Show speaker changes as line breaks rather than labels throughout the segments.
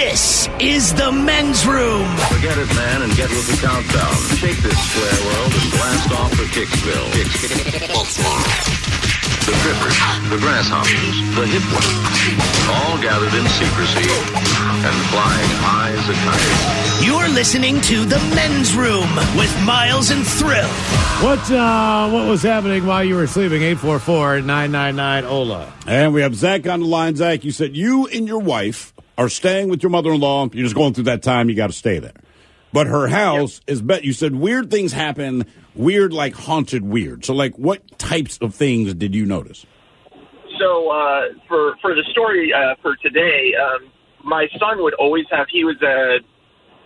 This is the men's room.
Forget it, man, and get with the countdown. Shake this square world and blast off for Kicksville. The trippers, the grasshoppers, the hip ones, all gathered in secrecy and flying high as a kite.
You're listening to the men's room with Miles and Thrill.
What was happening while you were sleeping? 844-999-OLA.
And we have Zach on the line. Zach, you said you and your wife are staying with your mother-in-law. You're just going through that time. You got to stay there. But her house is bet. You said weird things happen, weird, like haunted weird. So, like, what types of things did you notice?
So, for the story for today, my son would always have, he was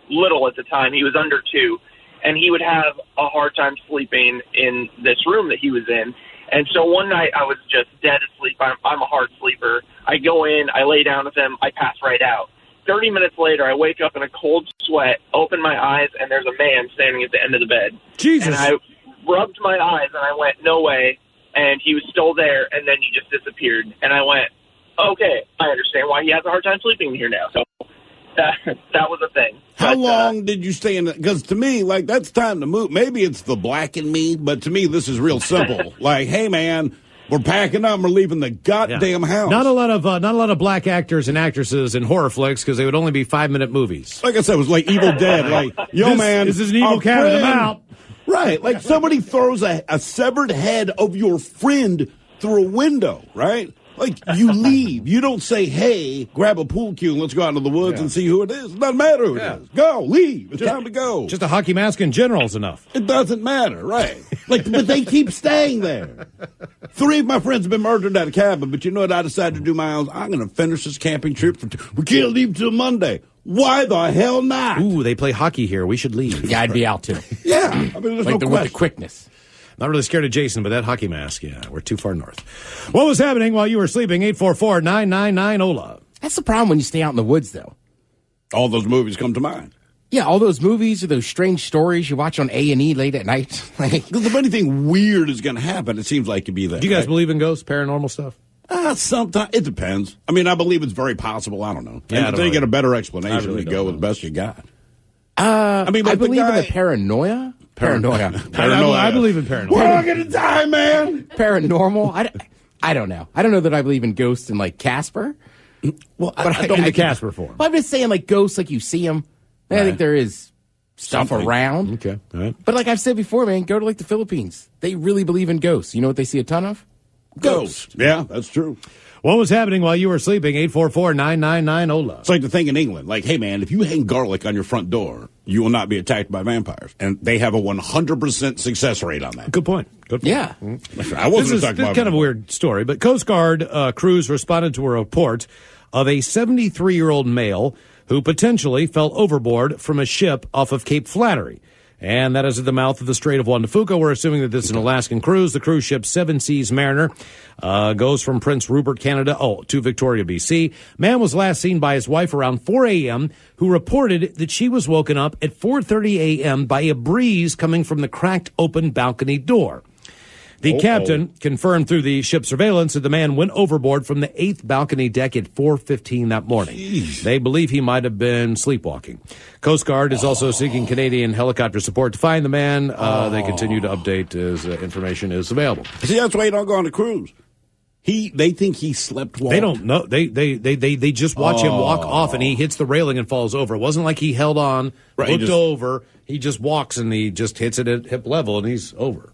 little at the time, he was under 2, and he would have a hard time sleeping in this room that he was in. And so one night I was just dead asleep. I'm a hard sleeper. I go in, I lay down with him, I pass right out. 30 minutes later, I wake up in a cold sweat, open my eyes, and there's a man standing at the end of the bed.
Jesus.
And I rubbed my eyes, and I went, no way. And he was still there, and then he just disappeared. And I went, okay, I understand why he has a hard time sleeping here now. So that was a thing.
How long did you stay in it? Because to me, like, that's time to move. Maybe it's the black in me, but to me, this is real simple. Like, hey, man, we're packing up. We're leaving the goddamn house.
Not a lot of black actors and actresses in horror flicks because they would only be 5-minute movies.
Like I said, it was like Evil Dead. Like, yo, man,
this is an evil cat in the mouth.
Right, like somebody throws a severed head of your friend through a window, right? Like, you leave. You don't say, hey, grab a pool cue and let's go out into the woods and see who it is. It doesn't matter who it is. Go, leave. It's time to go.
Just a hockey mask in general is enough.
It doesn't matter, right? Like, but they keep staying there. 3 of my friends have been murdered at a cabin, but you know what I decided to do, Miles? I'm going to finish this camping trip. We can't leave till Monday. Why the hell not?
Ooh, they play hockey here. We should leave.
Yeah, I'd be out too.
Yeah. I mean, there's
Like
no
with
question.
the quickness.
Not really scared of Jason, but that hockey mask, yeah, we're too far north. What was happening while you were sleeping? 844-999-OLA.
That's the problem when you stay out in the woods, though.
All those movies come to mind.
Yeah, all those movies or those strange stories you watch on A&E late at night. Like,
Because if anything weird is going to happen, it seems like you'd be there.
Do you guys believe in ghosts, paranormal stuff?
Sometimes. It depends. I mean, I believe it's very possible. I don't know.
Yeah,
Until you get a better
I
explanation,
really
you
don't
go
know.
with the best you got.
I
mean, like
believe
the guy,
in the paranoia. Paranoia.
I believe in paranormal.
We're all going to die, man.
Paranormal. I don't know. I don't know that I believe in ghosts and like Casper.
Well,
But I don't in the Casper form.
Well, I'm just saying like ghosts, like you see them. I think there is stuff
Something.
around.
Okay, all right.
But like I've said before, man, go to like the Philippines. They really believe in ghosts. You know what they see a ton of?
Ghost. Yeah, that's true.
What was happening while you were sleeping? 844-999-OLA.
It's like the thing in England. Like, hey, man, if you hang garlic on your front door, you will not be attacked by vampires. And they have a 100% success rate on that.
Good point. Good point.
Yeah.
I wasn't
This is
attacked by
kind of a weird story, but Coast Guard crews responded to a report of a 73-year-old male who potentially fell overboard from a ship off of Cape Flattery. And that is at the mouth of the Strait of Juan de Fuca. We're assuming that this is an Alaskan cruise. The cruise ship Seven Seas Mariner goes from Prince Rupert, Canada, to Victoria, BC. Man was last seen by his wife around 4 a.m., who reported that she was woken up at 4:30 a.m. by a breeze coming from the cracked open balcony door. The captain confirmed through the ship surveillance that the man went overboard from the 8th balcony deck at 4:15 that morning. Jeez. They believe he might have been sleepwalking. Coast Guard is also seeking Canadian helicopter support to find the man. They continue to update as information is available.
See, that's why you don't go on a cruise. They think he slept walk.
They don't know. They just watch him walk off, and he hits the railing and falls over. It wasn't like he held on, looked over. He just walks, and he just hits it at hip level, and he's over.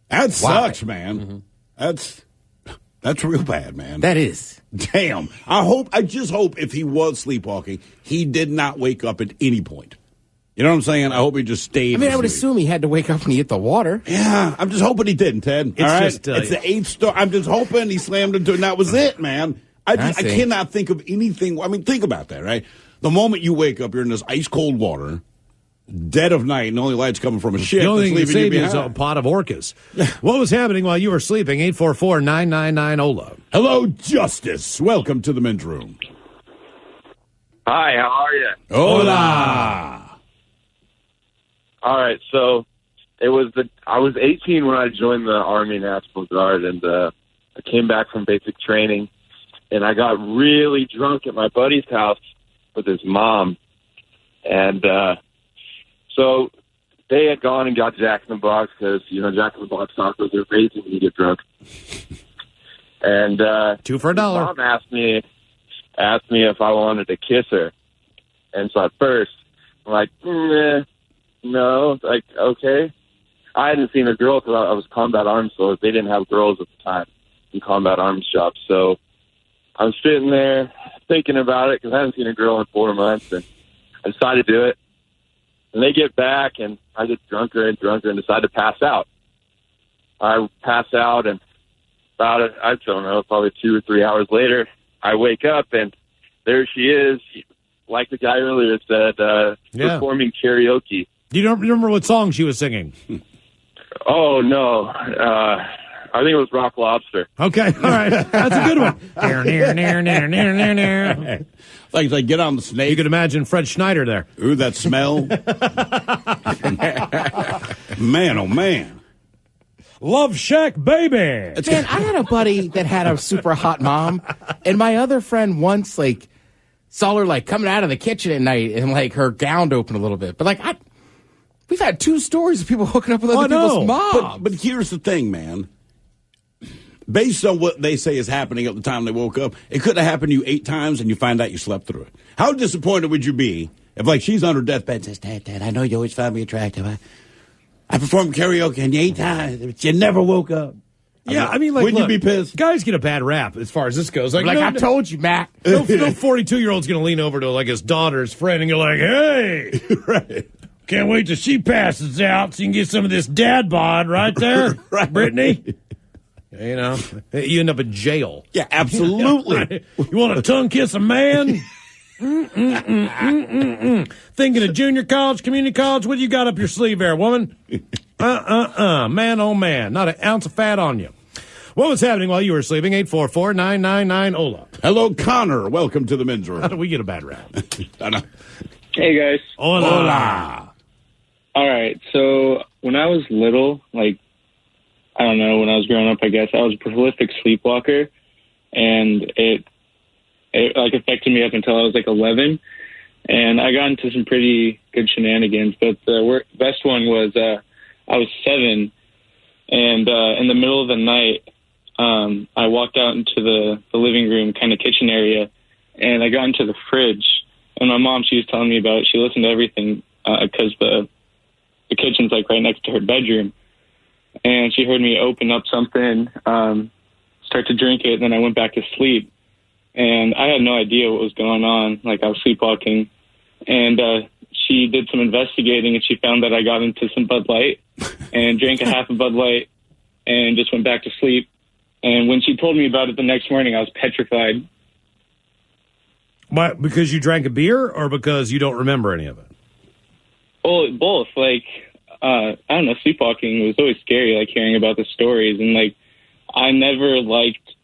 That sucks, man. Mm-hmm. That's real bad, man.
That is.
Damn. I just hope if he was sleepwalking, he did not wake up at any point. You know what I'm saying? I hope he just stayed.
I mean, I would
asleep.
assume he had to wake up when he hit the water.
Yeah, I'm just hoping he didn't, Ted.
It's
all right?
just,
it's the 8th story. I'm just hoping he slammed into it, and that was it, man. I
see.
cannot think of anything. I mean, think about that, right? The moment you wake up, you're in this ice cold water, dead of night, and the only light's coming from a ship.
The only thing
that's
you
leaving
save
you
is a
behind.
pot of orcas. What was happening while you were sleeping? 844-999-OLA.
Hello, Justice. Welcome to the men's room.
Hi, how are you?
Hola.
All right, so I was 18 when I joined the Army National Guard, and I came back from basic training, and I got really drunk at my buddy's house, with his mom. And so they had gone and got Jack in the Box because, Jack in the Box tacos are amazing when you get drunk. And
$2 for $1.
Mom asked me if I wanted to kiss her. And so at first, I'm like, no, like, okay. I hadn't seen a girl because I was Combat Arms, so they didn't have girls at the time in Combat Arms shops. So I'm sitting there thinking about it because I hadn't seen a girl in 4 months, and I decided to do it. And they get back, and I get drunker and drunker and decide to pass out. I pass out, and about, I don't know, probably 2 or 3 hours later, I wake up, and there she is, like the guy earlier said, performing karaoke.
You don't remember what song she was singing?
Oh, no. I think it was Rock Lobster.
Okay, all right. That's a good one.
Like get on the snake.
You could imagine Fred Schneider there.
Ooh, that smell. Man, oh, man.
Love Shack, baby.
Man, I had a buddy that had a super hot mom, and my other friend once, saw her, coming out of the kitchen at night, and, her gown opened a little bit. But, we've had 2 stories of people hooking up with other people's moms.
But here's the thing, man. Based on what they say is happening at the time they woke up, it could have happened to you 8 times and you find out you slept through it. How disappointed would you be if, she's on her deathbed and says, Dad, I know you always found me attractive. I performed karaoke on you 8 times, but you never woke up.
Yeah,
wouldn't you be pissed?
Guys get a bad rap as far as this goes.
I told you, Matt.
No 42-year-old's going to lean over to, his daughter's friend and go hey.
Right.
Can't wait till she passes out so you can get some of this dad bod right there,
right.
Brittany. You end up in jail.
Yeah, absolutely.
You want to tongue kiss a man? Thinking of junior college, community college? What do you got up your sleeve there, woman? Man, oh, man. Not an ounce of fat on you. What was happening while you were sleeping? 844-999-OLA.
Hello, Connor. Welcome to the men's room.
How do we get a bad rap?
I know.
Hey, guys.
Hola.
All right. So when I was little, I don't know, when I was growing up, I guess, I was a prolific sleepwalker. And it affected me up until I was 11. And I got into some pretty good shenanigans. But the best one was I was 7. And in the middle of the night, I walked out into the living room kind of kitchen area. And I got into the fridge. And my mom, she was telling me about it. She listened to everything because the kitchen's right next to her bedroom. And she heard me open up something, start to drink it, and then I went back to sleep. And I had no idea what was going on. I was sleepwalking. And she did some investigating, and she found that I got into some Bud Light and drank a half a Bud Light and just went back to sleep. And when she told me about it the next morning, I was petrified.
Why, because you drank a beer or because you don't remember any of it?
Well, both. I don't know, sleepwalking was always scary, hearing about the stories. And, I never liked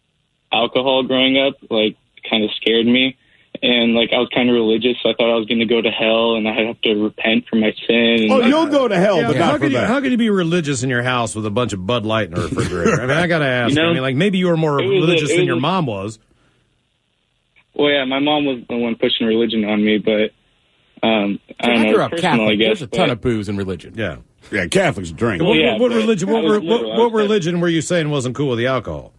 alcohol growing up. Kind of scared me. And, I was kind of religious, so I thought I was going to go to hell, and I'd have to repent for my sin.
Oh, you'll go to hell, but not for that.
How could you be religious in your house with a bunch of Bud Light in the refrigerator? I got to ask. Maybe you were more religious than your mom was.
Well, yeah, my mom was the one pushing religion on me, but I don't know.
Catholic,
I guess,
there's a ton of booze in religion.
Yeah.
Yeah, Catholics drink.
What religion? What religion were you saying wasn't cool with the alcohol?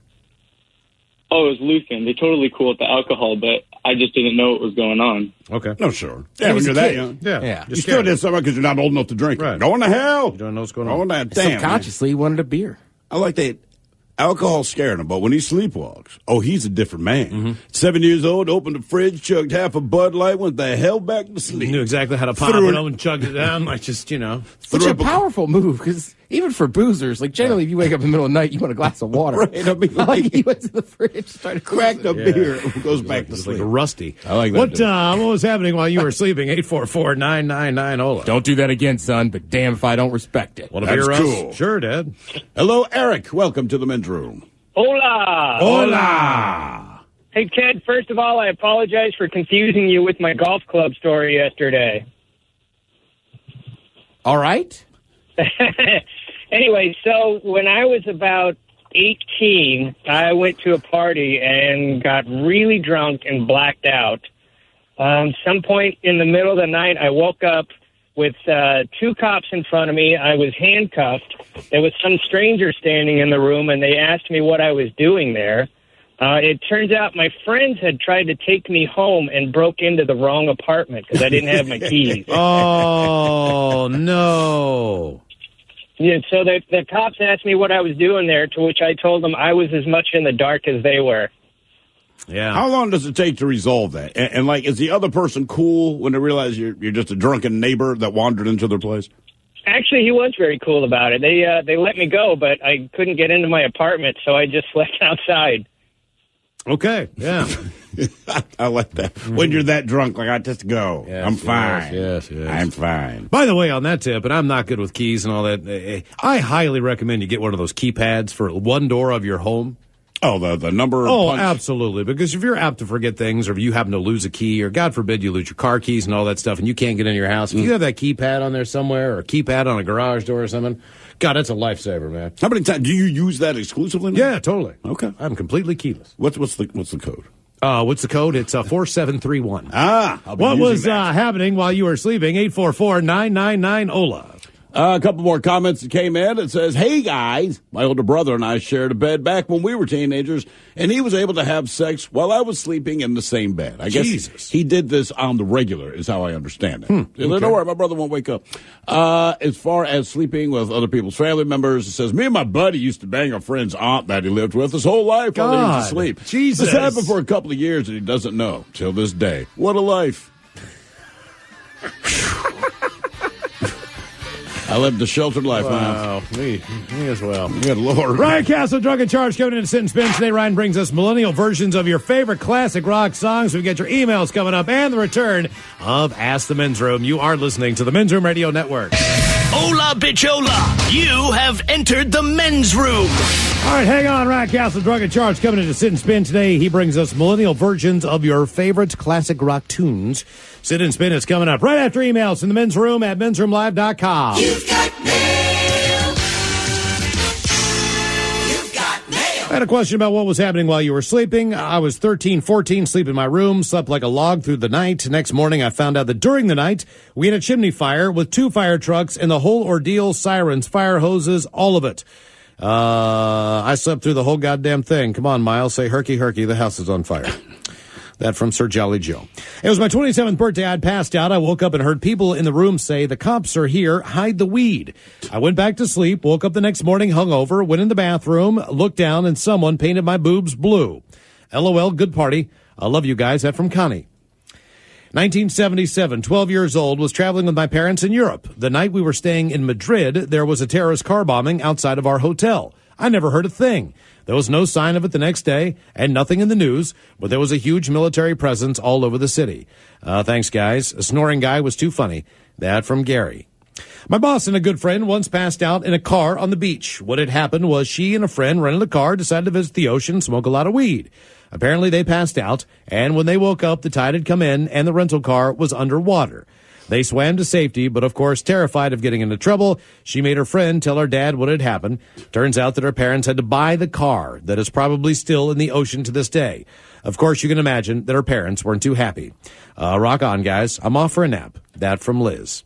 Oh, it was Lutheran. They're totally cool with the alcohol, but I just didn't know what was going on.
Okay.
No, sure. Yeah, when you're that young.
Yeah.
You still did something because you're not old enough to drink.
Right.
Going to hell.
You don't know what's going on.
Damn.
Subconsciously, he wanted a beer.
I like that. Alcohol scared him, but when he sleepwalks, he's a different man. 7 years old, opened the fridge, chugged half a Bud Light, went the hell back to sleep.
He knew exactly how to pop it on and chugged it down,
Which is a powerful move, because even for boozers, generally if you wake up in the middle of the night, you want a glass of water.
Right,
he went to the fridge, started
cracked a beer, and goes back to sleep.
Like a rusty.
I like that.
What was happening while you were sleeping? 844-999-OLA.
Don't do that again, son, but damn if I don't respect it.
Want a
That's
beer,
cool.
Russ? Sure, Dad.
Hello, Eric. Welcome to the men's room.
Hola.
Hola.
Hey, Ted, first of all, I apologize for confusing you with my golf club story yesterday.
All right.
Anyway, so when I was about 18, I went to a party and got really drunk and blacked out. Some point in the middle of the night, I woke up with 2 cops in front of me. I was handcuffed. There was some stranger standing in the room, and they asked me what I was doing there. It turns out my friends had tried to take me home and broke into the wrong apartment because I didn't have my keys.
Oh, no.
Yeah, so the cops asked me what I was doing there, to which I told them I was as much in the dark as they were.
Yeah.
How long does it take to resolve that? And like, is the other person cool when they realize you're just a drunken neighbor that wandered into their place?
Actually, he was very cool about it. They let me go, but I couldn't get into my apartment, so I just slept outside.
Okay, yeah.
I like that. When you're that drunk, like, I just go.
Yes,
I'm fine.
yes.
I'm fine.
By the way, on that tip, and I'm not good with keys and all that, I highly recommend you get one of those keypads for one door of your home.
Oh, the number punch.
Absolutely. Because if you're apt to forget things, or if you happen to lose a key, or God forbid you lose your car keys and all that stuff, and you can't get into your house, if you have that keypad on there somewhere, or a keypad on a garage door or something, God, that's a lifesaver, man.
How many times do you use that exclusively now?
Yeah, totally.
Okay.
I'm completely keyless.
What's the code?
What's the code? It's 4731.
What
was happening while you were sleeping? 844-999-OLA.
A couple more comments that came in. It says, hey, guys, my older brother and I shared a bed back when we were teenagers, and he was able to have sex while I was sleeping in the same bed. I guess he did this on the regular, is how I understand it.
Okay.
Don't worry, my brother won't wake up. As far as sleeping with other people's family members, it says, me and my buddy used to bang a friend's aunt that he lived with his whole life while he was asleep.
Jesus.
This happened for a couple of years, and he doesn't know till this day. What a life. I lived a sheltered life,
Wow. Me as well.
Good Lord.
Ryan Castle, Drunk and Charge, coming in to Sit and Spin. Today, Ryan brings us millennial versions of your favorite classic rock songs. We get your emails coming up and the return of Ask the Men's Room. You are listening to the Men's Room Radio Network.
Hola, bichola. You have entered the men's room.
All right, hang on. Ryan Castle, Drunk and Charge, coming in to Sit and Spin. Today, he brings us millennial versions of your favorite classic rock tunes. Sit and Spin is coming up right after emails in the men's room at mensroomlive.com.
You've got mail. You've got mail.
I had a question about what was happening while you were sleeping. I was 13, 14, sleep in my room, slept like a log through the night. Next morning, I found out that during the night, we had a chimney fire with 2 fire trucks and the whole ordeal, sirens, fire hoses, all of it. I slept through the whole goddamn thing. Come on, Miles, say herky, herky, the house is on fire. That from Sir Jolly Joe. It was my 27th birthday. I'd passed out. I woke up and heard people in the room say, the cops are here, hide the weed. I went back to sleep, woke up the next morning hungover, went in the bathroom, looked down, and someone painted my boobs blue. LOL, good party. I love you guys. That from Connie. 1977, 12 years old, was traveling with my parents in Europe. The night we were staying in Madrid, there was a terrorist car bombing outside of our hotel. I never heard a thing. There was no sign of it the next day and nothing in the news, but there was a huge military presence all over the city. Thanks, guys. A snoring guy was too funny. That from Gary. My boss and a good friend once passed out in a car on the beach. What had happened was she and a friend rented a car, decided to visit the ocean, smoke a lot of weed. Apparently they passed out, and when they woke up, the tide had come in and the rental car was underwater. They swam to safety, but of course, terrified of getting into trouble, she made her friend tell her dad what had happened. Turns out that her parents had to buy the car that is probably still in the ocean to this day. Of course, you can imagine that her parents weren't too happy. Rock on, guys. I'm off for a nap. That from Liz.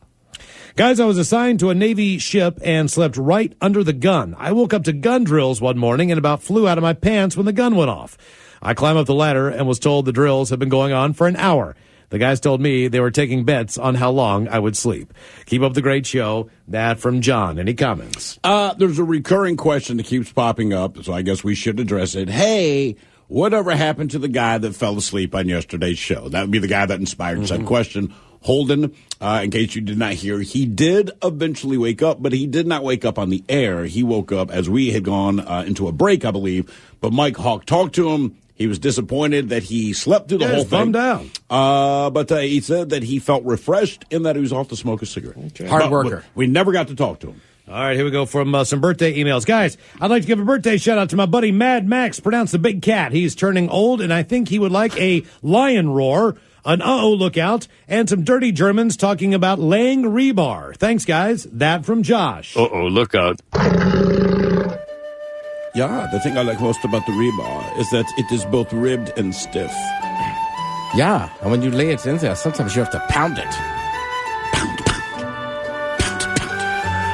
Guys, I was assigned to a Navy ship and slept right under the gun. I woke up to gun drills one morning and about flew out of my pants when the gun went off. I climbed up the ladder and was told the drills had been going on for an hour. The guys told me they were taking bets on how long I would sleep. Keep up the great show. That from John. Any comments?
There's a recurring question that keeps popping up, so I guess we should address it. Hey, whatever happened to the guy that fell asleep on yesterday's show? That would be the guy that inspired said question. Holden, in case you did not hear, he did eventually wake up, but he did not wake up on the air. He woke up as we had gone into a break, I believe. But Mike Hawk talked to him. He was disappointed that he slept through the whole thing.
Bummed out.
But he said that he felt refreshed in that he was off to smoke a cigarette.
Okay. Hard worker.
We never got to talk to him.
All right, here we go from some birthday emails. Guys, I'd like to give a birthday shout-out to my buddy Mad Max, pronounced the Big Cat. He's turning old, and I think he would like a lion roar, an uh-oh lookout, and some dirty Germans talking about laying rebar. Thanks, guys. That from Josh.
Uh-oh, look out.
Yeah, the thing I like most about the rebar is that it is both ribbed and stiff.
Yeah, and when you lay it in there, sometimes you have to pound it.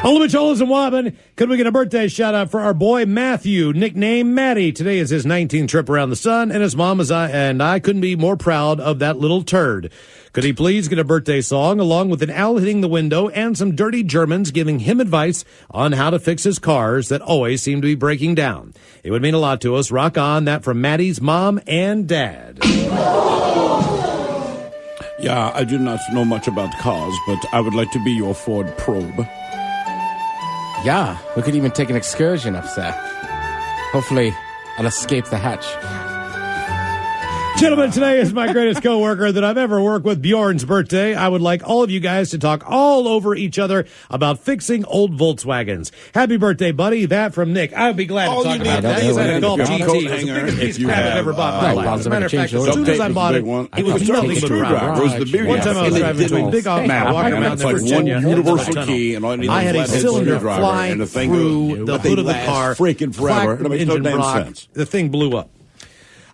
Oliver and Wobbin, could we get a birthday shout out for our boy Matthew, nicknamed Matty? Today is his 19th trip around the sun, and his mom and I couldn't be more proud of that little turd. Could he please get a birthday song along with an owl hitting the window and some dirty Germans giving him advice on how to fix his cars that always seem to be breaking down? It would mean a lot to us. Rock on, that from Matty's mom and dad.
Yeah, I do not know much about cars, but I would like to be your Ford Probe.
Yeah, we could even take an excursion up there. Hopefully, I'll escape the hatch.
Gentlemen, today is my greatest coworker that I've ever worked with, Bjorn's birthday. I would like all of you guys to talk all over each other about fixing old Volkswagens. Happy birthday, buddy. That from Nick. I would be glad to talk about that. He's had a Golf GT. It was the biggest piece of crap I've ever bought in my life. As a matter of fact, as soon as I bought it, it was nothing but round. One time I was driving between Big Office and Walker Mountain, Virginia.
Universal key, and
I had a cylinder flying through the hood of the car.
Freaking forever. It makes no damn sense.
The thing blew up.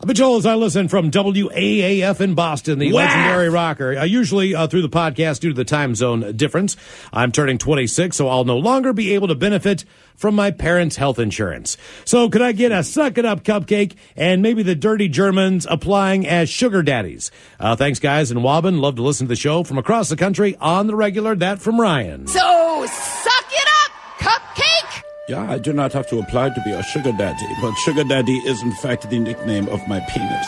But Joel, as I listen from WAAF in Boston, the legendary rocker, usually through the podcast due to the time zone difference. I'm turning 26, so I'll no longer be able to benefit from my parents' health insurance. So could I get a suck it up cupcake and maybe the dirty Germans applying as sugar daddies? Thanks, guys. And Wobbin, love to listen to the show from across the country on the regular. That from Ryan.
So, suck it up, cupcake!
Yeah, I do not have to apply to be a sugar daddy, but sugar daddy is in fact the nickname of my penis.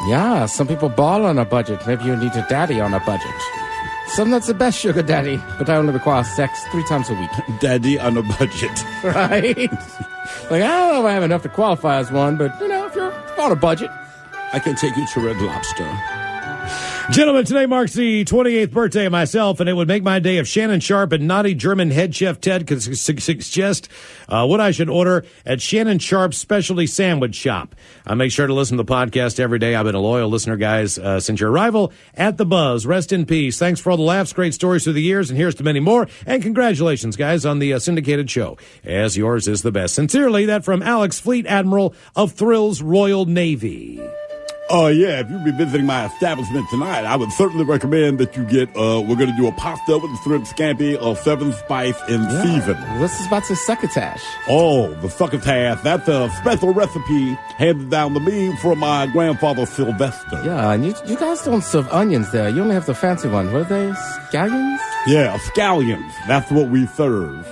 Yeah, some people ball on a budget. Maybe you need a daddy on a budget. Some that's the best sugar daddy, but I only require sex 3 times a week.
Daddy on a budget.
Right? Like, I don't know if I have enough to qualify as one, but, you know, if you're on a budget.
I can take you to Red Lobster.
Gentlemen, today marks the 28th birthday of myself, and it would make my day if Shannon Sharp and naughty German head chef Ted could suggest what I should order at Shannon Sharp's specialty sandwich shop. Make sure to listen to the podcast every day. I've been a loyal listener, guys, since your arrival at The Buzz. Rest in peace. Thanks for all the laughs, great stories through the years, and here's to many more. And congratulations, guys, on the syndicated show, as yours is the best. Sincerely, that from Alex, Fleet Admiral of Thrills Royal Navy.
Oh, yeah, if you'll be visiting my establishment tonight, I would certainly recommend that you get, we're going to do a pasta with the shrimp scampi, 7 spice, and season.
This is about the succotash.
Oh, the succotash. That's a special recipe handed down to me from my grandfather, Sylvester.
Yeah, and you guys don't serve onions there. You only have the fancy one. What are they? Scallions?
Yeah, scallions. That's what we serve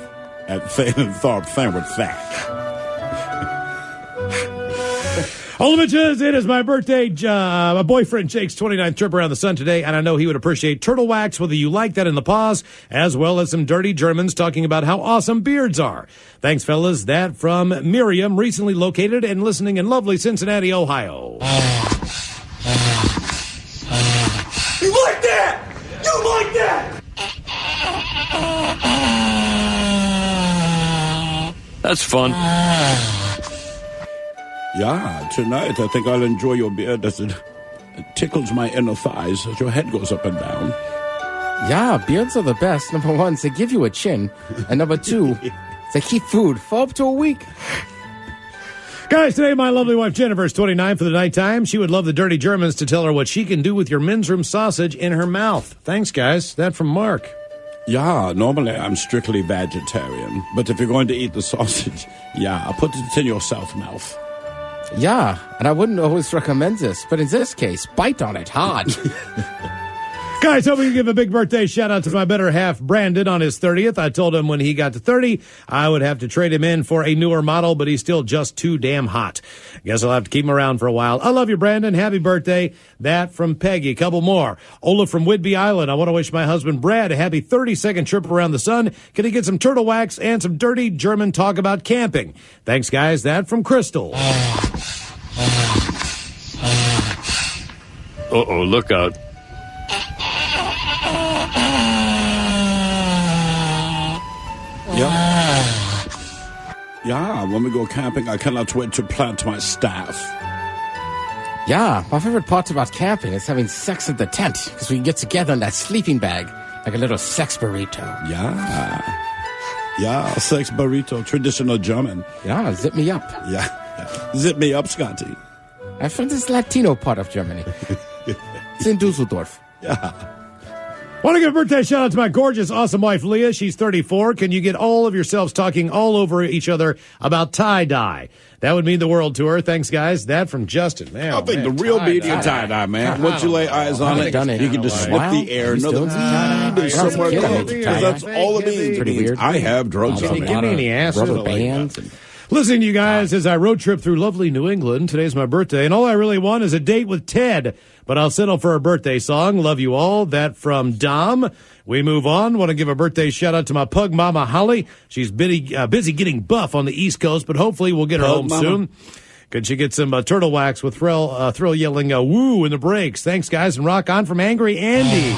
at Shannon Sharp Sandwich Shack.
All the bitches, it is my birthday. My boyfriend Jake's 29th trip around the sun today, and I know he would appreciate turtle wax, whether you like that in the paws, as well as some dirty Germans talking about how awesome beards are. Thanks, fellas. That from Miriam, recently located and listening in lovely Cincinnati, Ohio.
You like that? You like that?
That's fun.
Yeah, tonight I think I'll enjoy your beard as it tickles my inner thighs as your head goes up and down.
Yeah, beards are the best. Number 1, they give you a chin. And number 2, they keep food for up to a week.
Guys, today my lovely wife Jennifer's 29 for the nighttime. She would love the dirty Germans to tell her what she can do with your men's room sausage in her mouth. Thanks, guys. That from Mark.
Yeah, normally I'm strictly vegetarian. But if you're going to eat the sausage, yeah, put it in your south mouth.
Yeah, and I wouldn't always recommend this, but in this case, bite on it hard.
Guys, hope we can give a big birthday shout out to my better half, Brandon, on his 30th. I told him when he got to 30, I would have to trade him in for a newer model, but he's still just too damn hot. Guess I'll have to keep him around for a while. I love you, Brandon. Happy birthday. That from Peggy. A couple more. Ola from Whidbey Island. I want to wish my husband, Brad, a happy 32nd trip around the sun. Can he get some turtle wax and some dirty German talk about camping? Thanks, guys. That from Crystal.
Uh-oh, look out.
Yeah, when we go camping, I cannot wait to plant my staff.
Yeah, my favorite part about camping is having sex in the tent, because we can get together in that sleeping bag, like a little sex burrito.
Yeah, sex burrito, traditional German.
Yeah, zip me up.
Yeah. Zip me up, Scotty.
I'm from this Latino part of Germany. It's in Dusseldorf.
Want to give a birthday shout out to my gorgeous, awesome wife, Leah. She's 34. Can you get all of yourselves talking all over each other about tie-dye? That would mean the world to her. Thanks, guys. That from Justin. Man,
I think the real beauty of tie-dye, man. Once you lay eyes on it, you can just sniff the air. Know there's somewhere to go. Because that's all it means. It means I have drugs on me.
Give me any ass.
Rubber bands.
Listening to you guys as I road trip through lovely New England. Today's my birthday, and all I really want is a date with Ted. But I'll settle for a birthday song. Love you all. That from Dom. We move on. Want to give a birthday shout out to my pug mama, Holly. She's busy getting buff on the East Coast, but hopefully we'll get her home soon. Could she get some turtle wax with Thrill yelling woo in the breaks? Thanks, guys, and rock on from Angry Andy.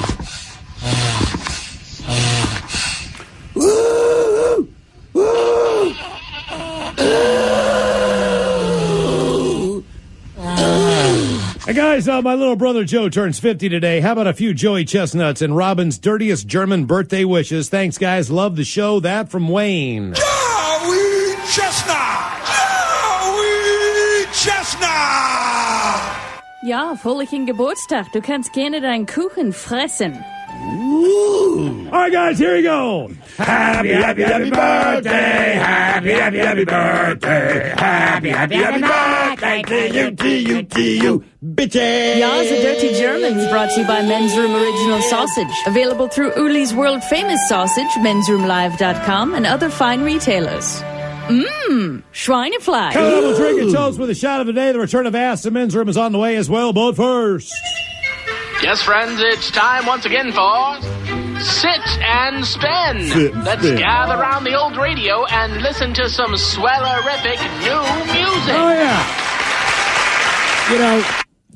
Woo! Woo!
Hey guys, my little brother Joe turns 50 today. How about a few Joey Chestnuts and Robin's dirtiest German birthday wishes? Thanks, guys. Love the show. That from Wayne.
Joey Chestnut! Joey Chestnut!
Ja, fröhlichen Geburtstag. Du kannst gerne deinen Kuchen fressen.
All right, guys, here we go. Happy, happy, happy birthday. Happy, happy, happy birthday. Happy, happy, happy birthday to you, bitches.
Ja, The Dirty Germans, brought to you by Men's Room Original Sausage. Available through Uli's World Famous Sausage, mensroomlive.com, and other fine retailers. Schweinefleisch.
Coming up, we'll drink and toast with a shot of the day. The return of Ass to Men's Room is on the way as well, but first.
Yes, friends, it's time once again for Sit and Spin. Let's gather around the old radio and listen to some swellerific new music.
Oh, yeah.
You know,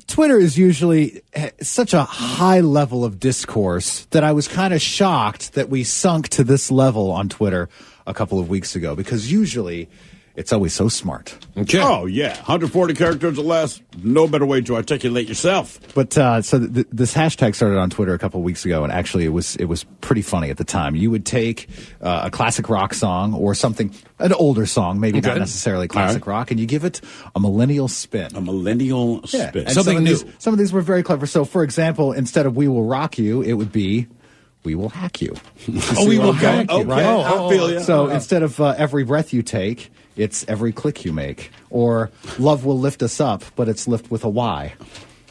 Twitter is usually such a high level of discourse that I was kind of shocked that we sunk to this level on Twitter a couple of weeks ago, because usually it's always so smart.
Okay. Oh, yeah. 140 characters or less. No better way to articulate yourself.
But this hashtag started on Twitter a couple of weeks ago, and actually it was pretty funny at the time. You would take a classic rock song or something, an older song, maybe not necessarily classic rock, and you give it a millennial spin.
A millennial spin.
Something new. Some of these were very clever. So, for example, instead of "We Will Rock You," it would be "We Will Hack You."
We will hack you.
Okay,
right?
I feel you.
So instead of every breath you take, it's every click you make. Or "Love Will Lift Us Up," but it's lift with a Y.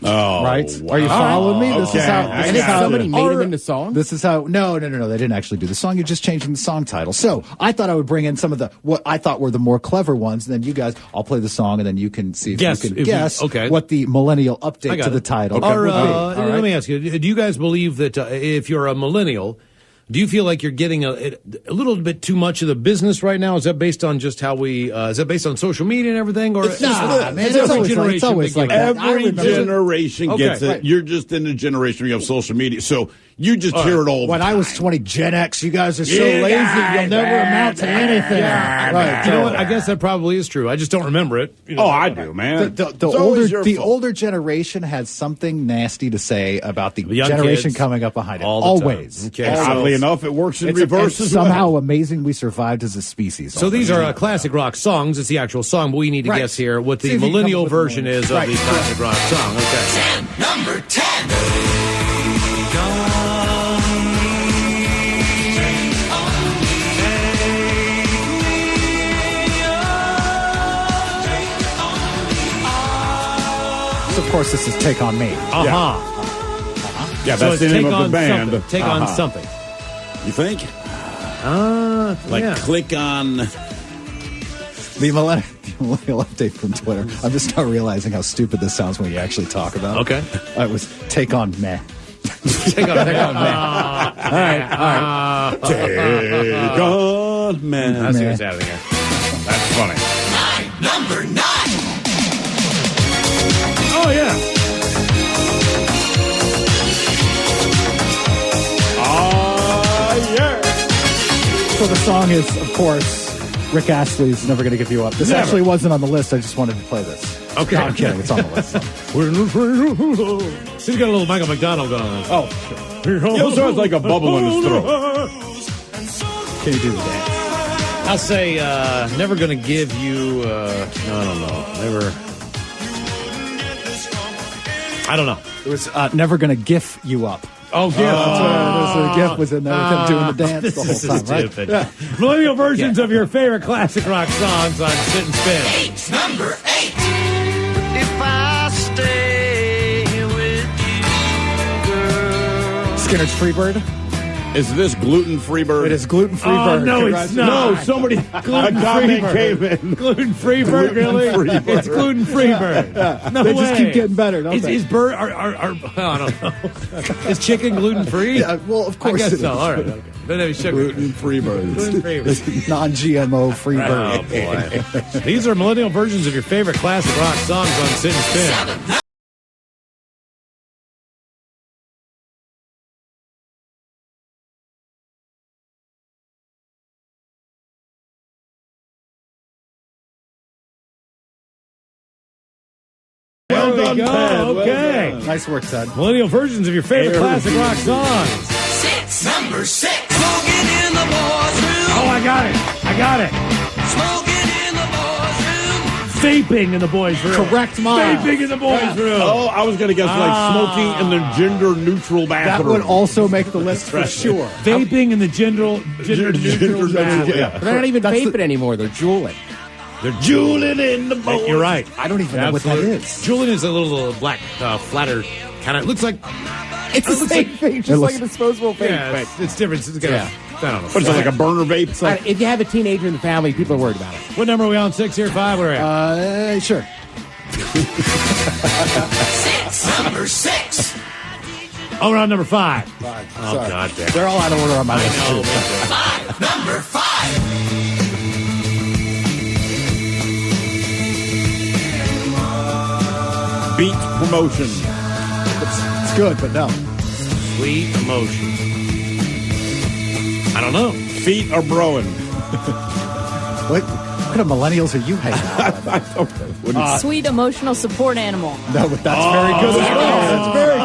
Oh,
right?
Wow.
Are you following me? This is how.
And if somebody made it into song?
This is how. No. They didn't actually do the song. You're just changing the song title. So I thought I would bring in some of what I thought were the more clever ones. And then you guys, I'll play the song, and then you can see if you can guess what the millennial update to the title would be.
Let me ask you: do you guys believe that if you're a millennial, do you feel like you're getting a little bit too much of the business right now? Is that based on just how we? Is that based on social media and everything, or
it's always like that.
Every generation gets it. Right. You're just in the generation where you have social media, so you just hear it all.
When I was 20, Gen X, you guys are so lazy, you'll never amount to anything.
Right. You know what? I guess that probably is true. I just don't remember it. You know,
I do, man.
The older generation has something nasty to say about the generation kids coming up behind it.
Always.
Okay.
Oddly enough, it works in reverse as well.
Somehow amazing we surved as a species.
So these are classic rock songs. It's the actual song, but we need to guess here what the millennial version is of the classic rock song. Okay.
Number 10.
Of course, this is Take On Me.
Yeah, that's the name of the band.
Take on something.
You think? Click on
the millennial update from Twitter. I'm just now realizing how stupid this sounds when you actually talk about it.
Okay.
It was Take On Meh.
Take on Meh.
All right.
Take On Meh.
That's what's out of here.
That's funny.
Number 9.
Oh, yeah.
Yeah.
So the song is, of course, Rick Astley's Never Gonna Give You Up. This actually wasn't on the list. I just wanted to play this.
Okay.
No, I'm kidding. It's on the list.
He's got a little Michael McDonald going on.
Oh, sure.
He also has like a bubble in his throat.
Can you do the dance?
I'll say Never Gonna Give You, I don't know. I don't know.
It was Never Gonna GIF You Up.
Oh, GIF.
The GIF was in there with him doing the dance the whole time,
stupid.
right?
Millennial versions of your favorite classic rock songs on Sit and Spin.
Number 8.
If I stay with you, girl.
Skinner's Freebird.
Is this gluten-free bird?
It is gluten-free
Oh,
bird.
no, it's not.
No, somebody a comment came in.
Gluten-free bird, really?
Gluten-free
It's gluten-free bird. No
They
way.
just keep getting better, don't they?
Is bird, I don't know. Is chicken gluten-free?
Yeah, well, of course
I guess
it
so.
is.
All right. Okay. Then have sugar.
Gluten-free birds.
Gluten-free bird.
Non-GMO free bird.
Oh, boy. These are millennial versions of your favorite classic rock songs on Sit and Spin. Well
done,
go.
Ted. Well
Okay.
done.
Nice work, Ted.
Millennial versions of your favorite classic rock songs.
Number 6. Smoking in the boys' room.
Oh, I got it.
Smoking in the boys' room.
Vaping in the boys' room.
Correct, Mom.
Vaping in the boys' room.
Oh, I was going to guess like smoking in the gender-neutral
That
bathroom.
would also make the list for sure.
Vaping in the gender neutral bathroom.
Yeah.
They're not even
That's
vaping anymore. They're juuling.
They're juuling in the boys. You're right.
I don't even know what that is.
Juuling is a little black, flatter kind of. Looks like.
It's the same thing, just like a disposable vape.
Yeah, it's different. It's got I don't know.
What is it, like a burner vape? It's like,
If you have a teenager in the family, people are worried about it.
What number are we on? 6 here, 5? Where are we at?
Sure.
Number 6.
Oh, we're on number 5. Oh,
Sorry.
God damn.
They're all out of order on my list, too.
Number 5.
beat promotion.
It's good, but no.
Sweet emotion. I don't know.
Feet are broing.
What kind of millennials are you hanging out with?
I don't know. What do you-
Sweet emotional support animal.
No, but that's very good as well. That's very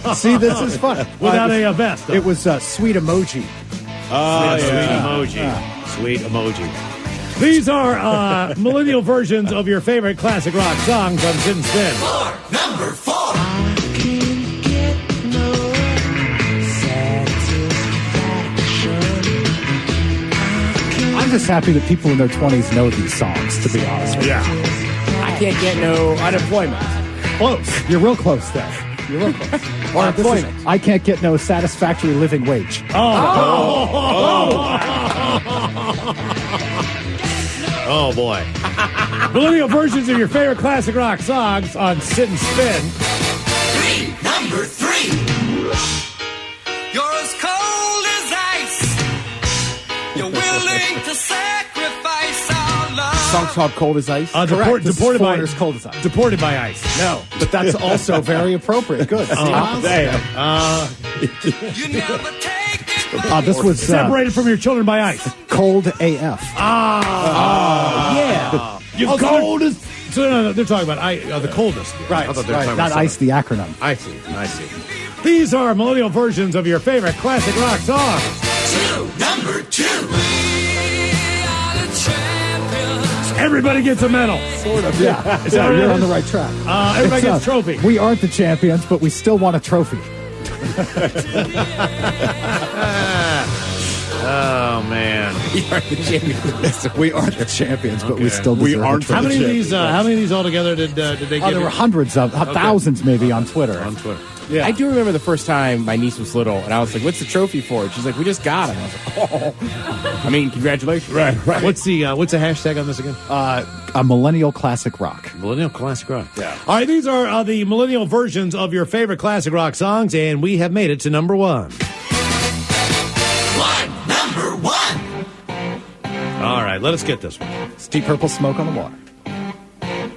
good. See, this is fun.
Without a vest.
It was sweet emoji.
Sweet emoji. Sweet emoji. These are millennial versions of your favorite classic rock songs on Sit and Spin.
Number 4.
I'm just happy that people in their 20s know these songs, to be honest with you.
I can't get no unemployment.
Close. You're real close there. You're real close.
Or
This is,
employment.
I can't get no satisfactory living wage.
Oh, boy. Millennial versions of your favorite classic rock songs on Sit and Spin.
Number 3. You're as cold as ice. You're willing to sacrifice our love.
Song's called Cold as Ice.
Correct. This is
Deported by
Foreigner's Cold as Ice.
Deported by ice.
No, but that's also very appropriate. Good. See,
Damn.
You never take it.
this was
Separated from your children by ice.
Cold AF.
Yeah. You're cold as... So no, they're talking about the coldest.
Right,
I thought they were
right.
talking
Not
about
ICE, the acronym.
I see. These are millennial versions of your favorite classic rock songs.
Number 2.
Everybody gets a medal.
Sort of, yeah.
Is that what it
You're on
is?
the right track.
Everybody
It's,
gets a trophy.
We aren't the champions, but we still want a trophy.
Oh, man.
You are the champion.
We aren't the champions, but we still
We
deserve
aren't
a trophy.
How many of these altogether did they
Oh,
give
there
you?
were hundreds of, thousands maybe on Twitter.
On Twitter.
Yeah.
I do remember the first time my niece was little, and I was like, "What's the trophy for?" She's like, "We just got it." I was like, "Oh, I mean, congratulations!"
Right. What's the hashtag on this again?
A millennial classic rock.
Millennial classic rock. Yeah. All right, these are the millennial versions of your favorite classic rock songs, and we have made it to number 1.
Number 1.
All right, let us get this one.
It's Deep Purple Smoke on the Water.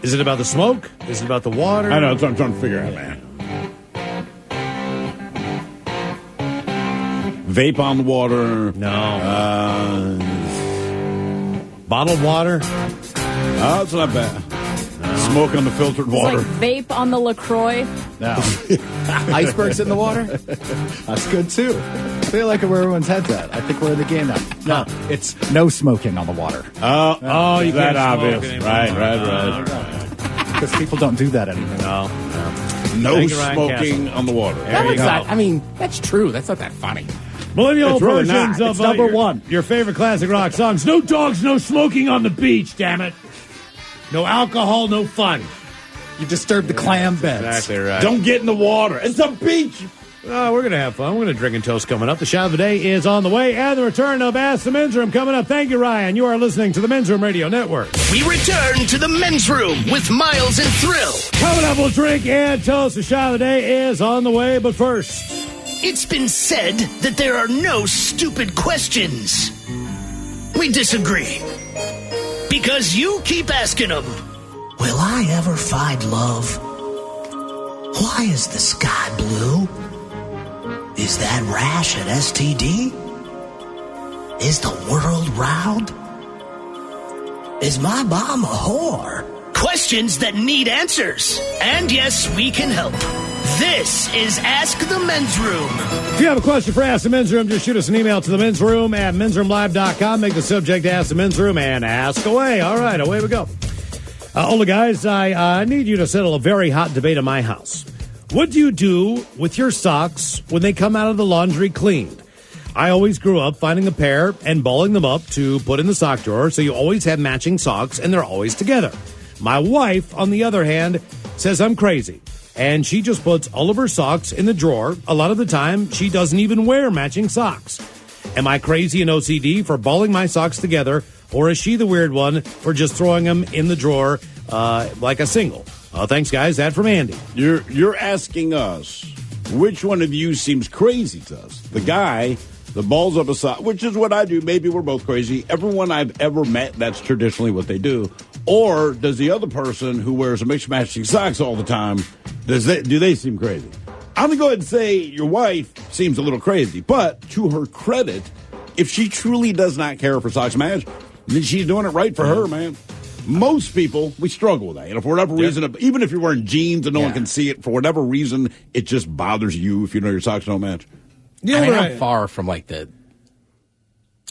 Is it about the smoke? Is it about the water?
I know. That's what I'm trying to figure out, man. Vape on the water.
No. Bottled water?
Oh, it's not bad. Smoke on the filtered water.
It's like vape on the LaCroix.
No.
Icebergs in the water.
That's good too. I feel like where everyone's head's at. I think we're in the game now. No, it's no smoking on the water.
Oh, you
that
can't smoke
obvious.
anymore.
Right.
Because people don't do that anymore.
No.
No
Thank you, Ryan
smoking
Castle.
on the water.
That one's not, I mean, that's true. That's not that funny.
Millennial
It's really
versions
not.
of
It's number
your,
one.
Your favorite classic rock songs. No dogs, no smoking on the beach, damn it. No alcohol, no fun.
You disturb the clam beds.
Exactly right.
Don't get in the water. It's a beach.
We're going to have fun. We're going to drink and toast coming up. The shout of the day is on the way, and the return of Ask the Men's Room coming up. Thank you, Ryan. You are listening to the Men's Room Radio Network.
We return to the men's room with Miles and Thrill.
Coming up, we'll drink and toast. The shout of the day is on the way, but first,
It's been said that there are no stupid questions. We disagree. Because you keep asking them. Will I ever find love? Why is the sky blue? Is that rash an STD? Is the world round? Is my mom a whore? Questions that need answers. And yes, we can help. This is Ask the Men's Room.
if you have a question for Ask the Men's Room, just shoot us an email to the men's room at mensroomlive.com. Make the subject Ask the Men's Room and ask away. All right, away we go. Older guys, I need you to settle a very hot debate in my house. What do you do with your socks when they come out of the laundry cleaned? I always grew up finding a pair and balling them up to put in the sock drawer, so you always have matching socks and they're always together. My wife, on the other hand, says I'm crazy, and she just puts all of her socks in the drawer. A lot of the time, she doesn't even wear matching socks. Am I crazy and OCD for balling my socks together, or is she the weird one for just throwing them in the drawer like a single? Thanks, guys. That from Andy.
You're asking us which one of you seems crazy to us. The guy that balls up a sock, which is what I do. Maybe we're both crazy. Everyone I've ever met, that's traditionally what they do. Or does the other person who wears a mixed matching socks all the time, do they seem crazy? I'm going to go ahead and say your wife seems a little crazy. But to her credit, if she truly does not care for socks match, then she's doing it right for her, man. Most people, we struggle with that. You know, for whatever reason, even if you're wearing jeans and no one can see it, for whatever reason, it just bothers you if you know your socks don't match.
Yeah, I mean, I'm far from like the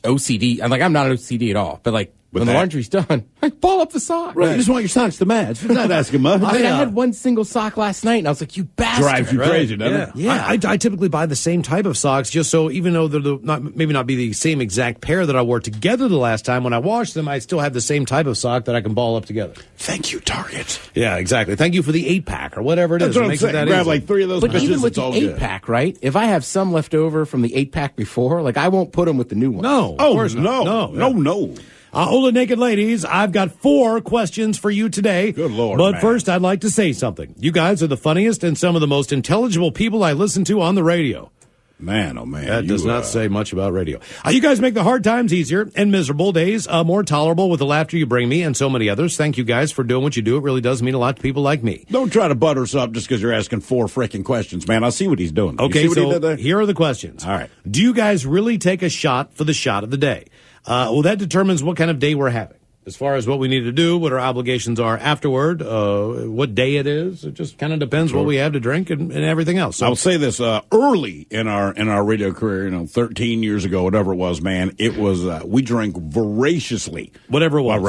OCD. I'm not OCD at all, but like when the laundry's done, like ball up the sock.
Right. You just want your socks to match. You're not asking much.
I had one single sock last night, and I was like, "You bastard!"
Drives you crazy, doesn't it?
Yeah. I typically buy the same type of socks, just so even though they're maybe not be the same exact pair that I wore together the last time, when I wash them, I still have the same type of sock that I can ball up together.
Thank you, Target.
Yeah, exactly. Thank you for the 8-pack or whatever it is.
That's what
It
I'm
makes
saying.
it that
Grab
easy.
like 3 of those
But
bitches,
even with
it's
the
all good.
8-pack, right? If I have some left over from the 8-pack before, like I won't put them with the new one.
No, of course not.
No.
Ola Naked Ladies, I've got 4 questions for you today.
Good Lord,
But
man.
first, I'd like to say something. You guys are the funniest and some of the most intelligible people I listen to on the radio.
Man, oh man.
That does not say much about radio. You guys make the hard times easier and miserable days more tolerable with the laughter you bring me and so many others. Thank you guys for doing what you do. It really does mean a lot to people like me.
Don't try to butter us up just because you're asking 4 freaking questions, man. I see what he's doing.
Okay,
you see what he
so
did there?
here are the questions.
All right.
Do you guys really take a shot for the shot of the day? Well, that determines what kind of day we're having. As far as what we need to do, what our obligations are afterward, what day it is, it just kind of depends what we have to drink and everything else. So,
I'll say this: early in our radio career, 13 years ago, whatever it was, man, it was we drank voraciously,
whatever it was.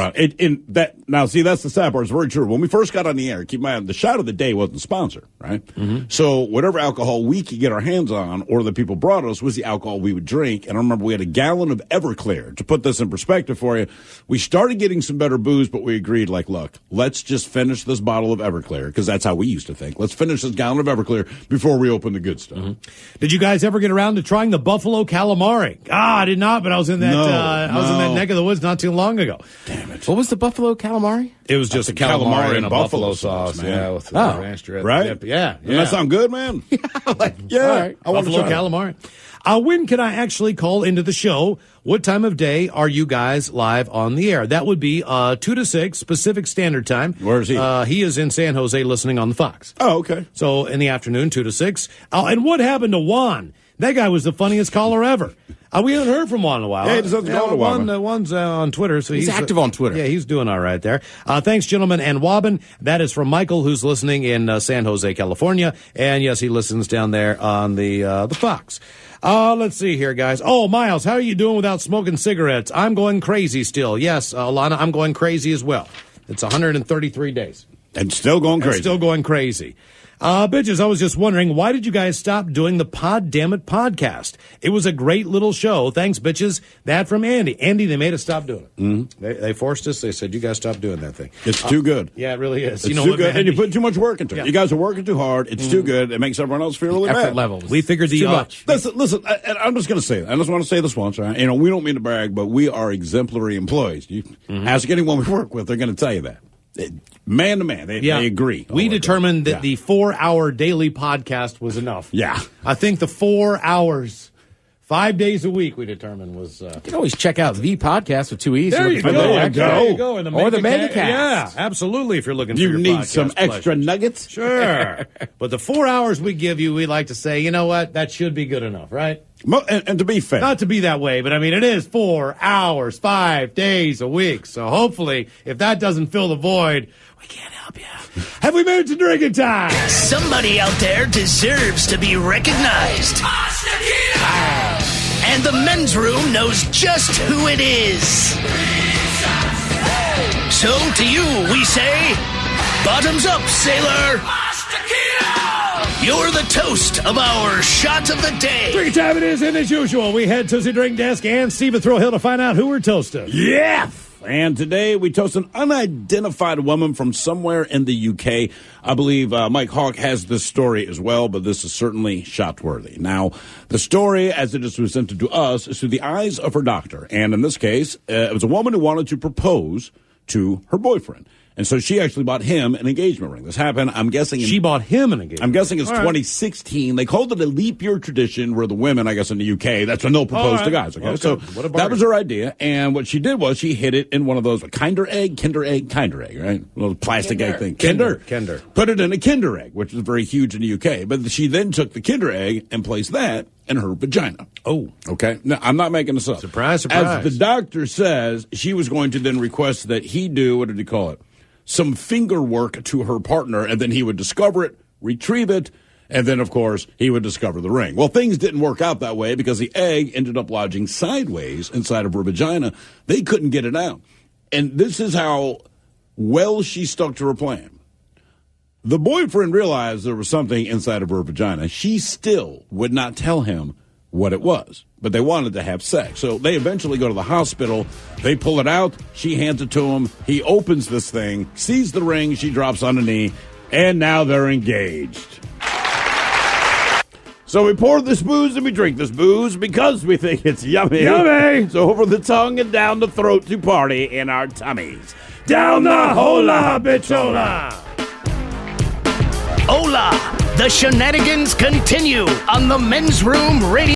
Now, see, that's the sad part. It's very true. When we first got on the air, keep in mind the shot of the day wasn't sponsored, right? Mm-hmm. So whatever alcohol we could get our hands on, or the people brought us, was the alcohol we would drink. And I remember we had a gallon of Everclear. To put this in perspective for you, we started getting some better booze, but we agreed, like, look, let's just finish this bottle of Everclear, because that's how we used to think. Let's finish this gallon of Everclear before we open the good stuff.
Mm-hmm. Did you guys ever get around to trying the buffalo calamari? I did not, but I was in that I was in that neck of the woods not too long ago.
Damn it!
What was the buffalo calamari?
It was just a calamari and a buffalo sauce,
man.
Yeah, with ranch dressing.
Right?
Yeah.
Doesn't that sound good, man?
Yeah.
All right.
I want to
Buffalo
try it.
calamari. When can I actually call into the show? What time of day are you guys live on the air? That would be 2 to 6 Pacific Standard Time.
Where is he?
He is in San Jose listening on the Fox.
Oh, okay.
So in the afternoon, 2 to 6. And what happened to Juan? That guy was the funniest caller ever. We haven't heard from Juan in a while.
Yeah, he just hasn't called in a while.
Juan's on Twitter. So
He's active on Twitter.
Yeah, he's doing all right there. Thanks, gentlemen. And Wobbin, that is from Michael, who's listening in San Jose, California. And yes, he listens down there on the Fox. Let's see here, guys. Oh, Miles, how are you doing without smoking cigarettes? I'm going crazy still. Yes, Alana, I'm going crazy as well. It's 133 days.
And still going crazy.
Still going crazy. Bitches, I was just wondering, why did you guys stop doing the Pod Damn It podcast? It was a great little show. Thanks, bitches. That from Andy. Andy, they made us stop doing it.
Mm-hmm.
They forced us. They said, you guys stop doing that thing.
It's too good.
Yeah, it really is.
It's
you know
too
what,
good,
man?
and you put too much work into it.
Yeah.
You guys are working too hard. It's too good. It makes everyone else feel really
Effort
bad.
levels.
We figured
Too much.
Listen. I'm just going to say that. I just want to say this once, right? You know, we don't mean to brag, but we are exemplary employees. You ask anyone we work with, they're going to tell you that. Man to man, they agree.
We determined that the 4-hour daily podcast was enough.
Yeah.
I think the 4 hours, 5 days a week, we determined was.
You can always check out the podcast with 2 E's.
There you go.
There you go.
There you go.
Or the Megacast.
Yeah, absolutely. If you're looking for
You
your
need
podcast
some extra
pleasures.
nuggets?
Sure. But the 4 hours we give you, we like to say, you know what? That should be good enough, right?
And to be fair.
Not to be that way, but I mean, it is 4 hours, 5 days a week. So hopefully, if that doesn't fill the void, we can't help you. Have we made it to drinking time?
Somebody out there deserves to be recognized. And the men's room knows just who it is. So to you, we say, bottoms up, sailor. You're the toast of our shot of the day.
Drinking time it is, and as usual, we head to the drink desk and Steve at Thrill Hill to find out who we're toasting.
Yeah. And today we toast an unidentified woman from somewhere in the UK. I believe Mike Hawk has this story as well, but this is certainly shot-worthy. Now, the story, as it is presented to us, is through the eyes of her doctor. And in this case, it was a woman who wanted to propose to her boyfriend. And so she actually bought him an engagement ring. This happened, I'm guessing...
She bought him an engagement ring.
I'm guessing it's
All right.
2016. They called it a leap year tradition where the women, I guess in the UK, that's when they'll propose to guys. Okay? So
What a
that
bargain.
was her idea. And what she did was she hid it in one of those kinder egg, right? A little plastic egg thing.
Kinder.
Put it in a Kinder egg, which is very huge in the UK. But she then took the Kinder egg and placed that in her vagina.
Oh.
Okay? Now, I'm not making this up.
Surprise.
As the doctor says, she was going to then request that he do, what did he call it? Some finger work to her partner, and then he would discover it, retrieve it, and then, of course, he would discover the ring. Well, things didn't work out that way because the egg ended up lodging sideways inside of her vagina. They couldn't get it out. And this is how well she stuck to her plan. The boyfriend realized there was something inside of her vagina. She still would not tell him what it was, but they wanted to have sex. So they eventually go to the hospital. They pull it out. She hands it to him. He opens this thing, sees the ring. She drops on a knee, and now they're engaged. So we pour this booze and we drink this booze because we think it's yummy.
Yummy!
So over the tongue and down the throat to party in our tummies.
Down the hola, bitchola!
Hola! The shenanigans continue on the Men's Room Radio.